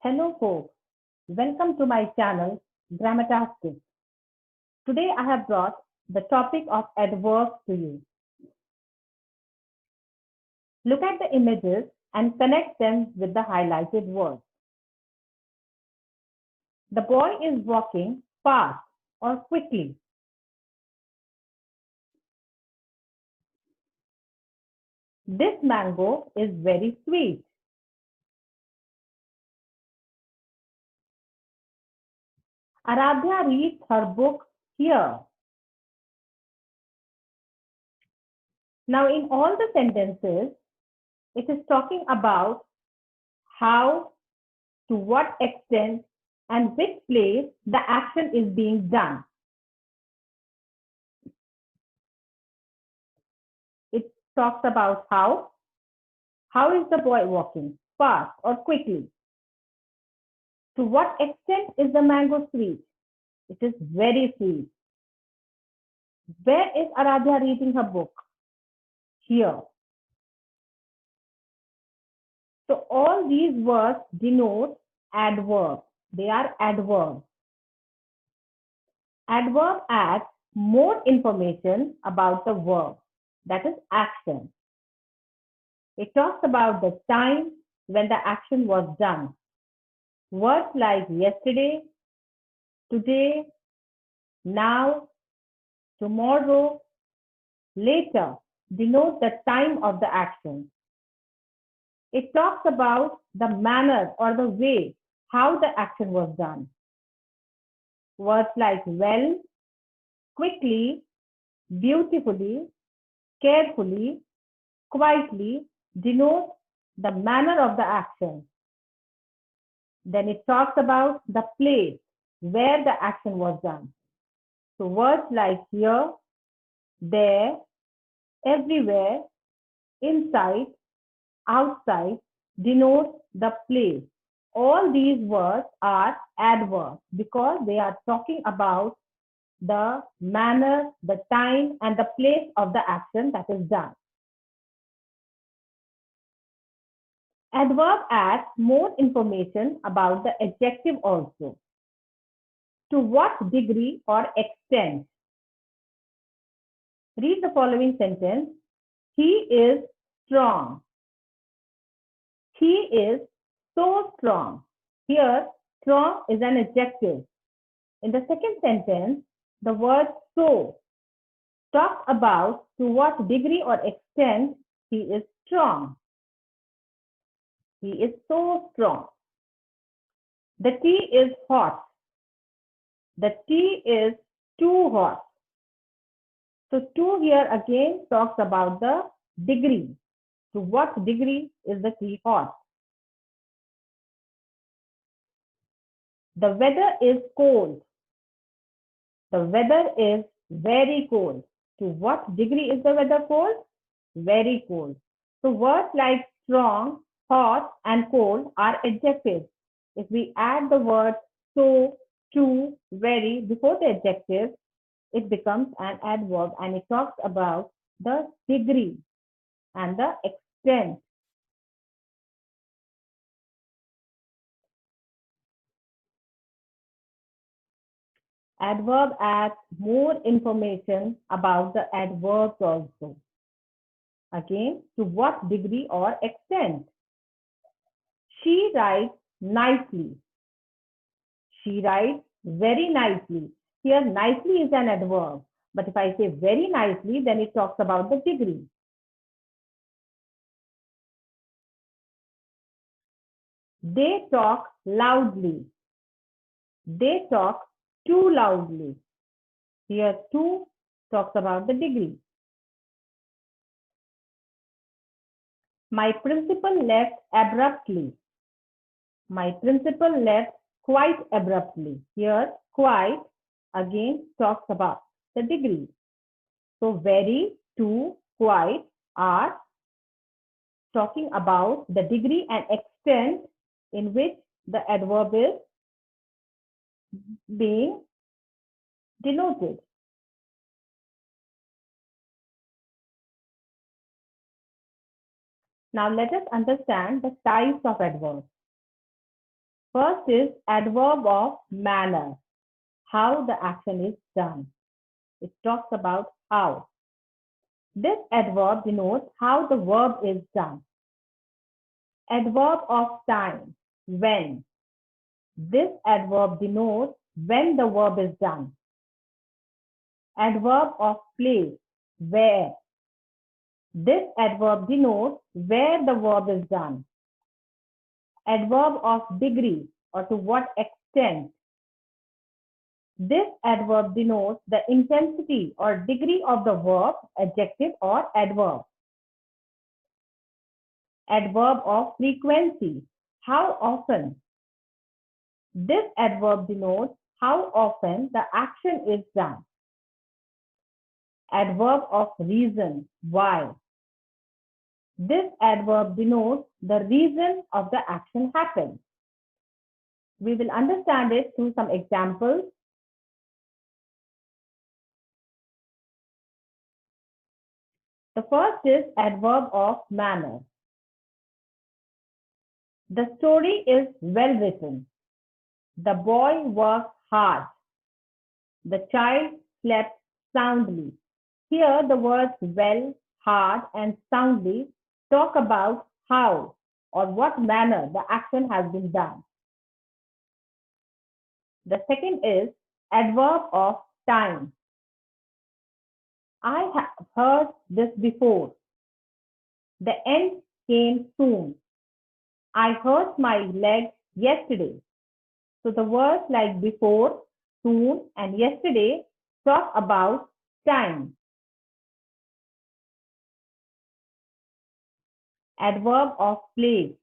Hello folks, welcome to my channel Grammatastic. Today I have brought the topic of adverbs to you. Look at the images and connect them with the highlighted words. The boy is walking fast or quickly. This mango is very sweet. Aradhya reads her book here. Now in all the sentences, it is talking about how, to what extent, and which place the action is being done. It talks about how. How is the boy walking? Fast or quickly? To what extent is the mango sweet? It is very sweet. Where is Aradhya reading her book? Here. So all these words denote adverbs. They are adverbs. Adverb adds more information about the verb, that is action. It talks about the time when the action was done. Words like yesterday, today, now, tomorrow, later denote the time of the action. It talks about the manner or the way how the action was done. Words like well, quickly, beautifully, carefully, quietly denote the manner of the action. Then it talks about the place where the action was done. So words like here, there, everywhere, inside, outside denote the place. All these words are adverbs because they are talking about the manner, the time, and the place of the action that is done. Adverb adds more information about the adjective also. To what degree or extent? Read the following sentence. He is strong. He is so strong. Here, strong is an adjective. In the second sentence, the word so talks about to what degree or extent he is strong. He is so strong. The tea is hot. The tea is too hot. So to here again talks about the degree. To what degree is the tea hot? The weather is cold. The weather is very cold. To what degree is the weather cold? Very cold. So words like strong, hot, and cold are adjectives. If we add the word so, to, very before the adjective, it becomes an adverb and it talks about the degree and the extent. Adverb adds more information about the adverbs also. Again, to what degree or extent? She writes nicely. She writes very nicely. Here, nicely is an adverb. But if I say very nicely, then it talks about the degree. They talk loudly. They talk too loudly. Here, too talks about the degree. My principal left abruptly. My principal left quite abruptly. Here, quite again talks about the degree. So, very, to, quite are talking about the degree and extent in which the adverb is being denoted. Now let us understand the types of adverbs. First is adverb of manner, how the action is done. It talks about how. This adverb denotes how the verb is done. Adverb of time, when. This adverb denotes when the verb is done. Adverb of place, where. This adverb denotes where the verb is done. Adverb of degree, or to what extent. This adverb denotes the intensity or degree of the verb, adjective or adverb. Adverb of frequency, how often. This adverb denotes how often the action is done. Adverb of reason, why. This adverb denotes the reason of the action happened. We will understand it through some examples. The first is adverb of manner. The story is well written. The boy worked hard. The child slept soundly. Here the words well, hard, and soundly talk about how or what manner the action has been done. The second is adverb of time. I have heard this before. The end came soon. I hurt my leg yesterday. So the words like before, soon, and yesterday talk about time. Adverb of place.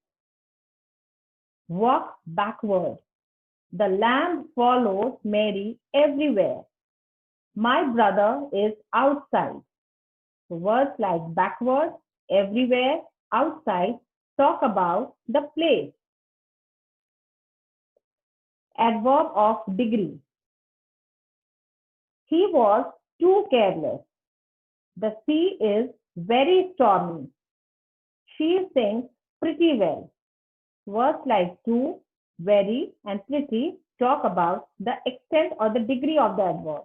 Walk backward. The lamb follows Mary everywhere. My brother is outside. So words like backward, everywhere, outside talk about the place. Adverb of degree. He was too careless. The sea is very stormy. She sings pretty well. Words like too, very, and pretty talk about the extent or the degree of the adverb.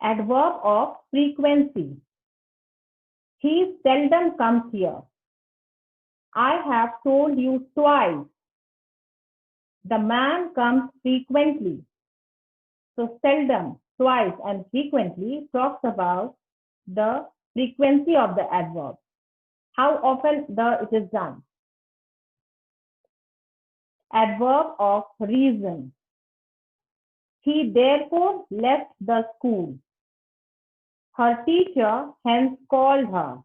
Adverb of frequency. He seldom comes here. I have told you twice. The man comes frequently. So seldom, twice, and frequently talks about the frequency of the adverb. How often it is done. Adverb of reason. He therefore left the school. Her teacher hence called her.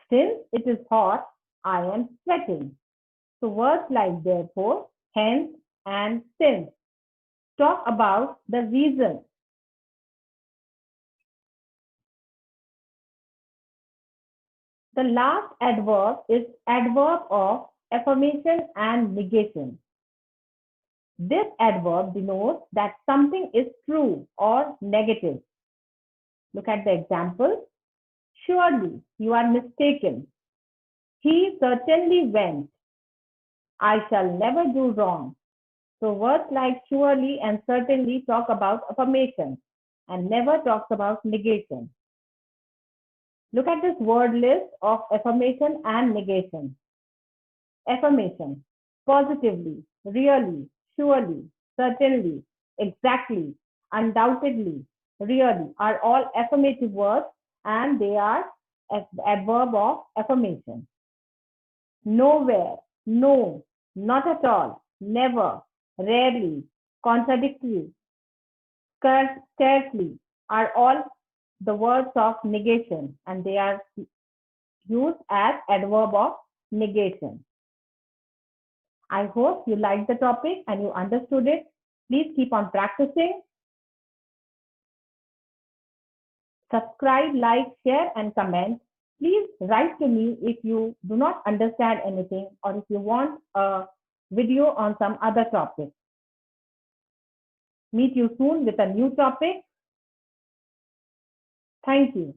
Since it is hot, I am sweating. So words like therefore, hence, and since talk about the reason. The last adverb is adverb of affirmation and negation. This adverb denotes that something is true or negative. Look at the example. Surely you are mistaken. He certainly went. I shall never do wrong. So words like surely and certainly talk about affirmation and never talks about negation. Look at this word list of affirmation and negation. Affirmation, positively, really, surely, certainly, exactly, undoubtedly, really are all affirmative words and they are adverb of affirmation. Nowhere, no, not at all, never, rarely, contradictory, scarcely are all the words of negation and they are used as adverb of negation. I hope you liked the topic and you understood it. Please keep on practicing. Subscribe, like, share, and comment. Please write to me if you do not understand anything or if you want a video on some other topic. Meet you soon with a new topic. Thank you.